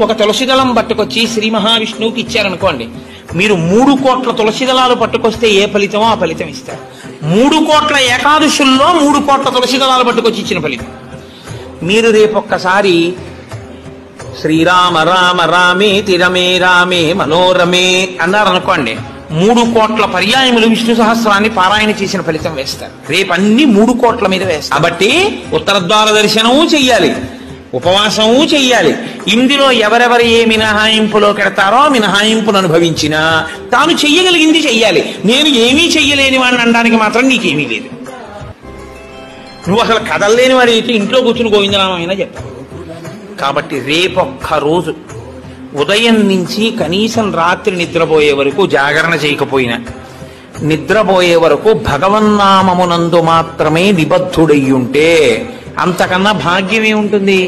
ఒక తులసి దళం పట్టుకొచ్చి శ్రీ మహావిష్ణువుకి ఇచ్చారనుకోండి, మీరు 3 కోట్ల తులసి దళాలు పట్టుకొస్తే ఏ ఫలితమో ఆ ఫలితం ఇస్తారు. 3 కోట్ల ఏకాదశుల్లో 3 కోట్ల తులసి దళాలు పట్టుకొచ్చి ఇచ్చిన ఫలితం. మీరు రేపొక్కసారి శ్రీరామ రామ రామేతి రమే రామే మనోరమే అన్నారనుకోండి, 3 కోట్ల పర్యాయములు విష్ణు సహస్రాన్ని పారాయణ చేసిన ఫలితం వేస్తారు. రేపు అన్ని 3 కోట్ల మీద వేస్తారు. కాబట్టి ఉత్తరద్వార దర్శనము చెయ్యాలి, ఉపవాసము చెయ్యాలి. ఇందులో ఎవరెవరు ఏ మినహాయింపులో కెడతారో మినహాయింపును అనుభవించినా తాను చెయ్యగలిగింది చెయ్యాలి. నేను ఏమీ చెయ్యలేని వాడిని అనడానికి మాత్రం నీకేమీ లేదు. నువ్వు అసలు కదలలేని వాడు అయితే ఇంట్లో కూర్చుని గోవిందనామైనా చెప్పావు. కాబట్టి రేపొక్క రోజు ఉదయం నుంచి కనీసం రాత్రి నిద్రపోయే వరకు జాగరణ చేయకపోయినా, నిద్రపోయే వరకు భగవన్నామమునందు మాత్రమే నిబద్ధుడయ్యుంటే అంతకన్నా భాగ్యమే ఉంటుంది.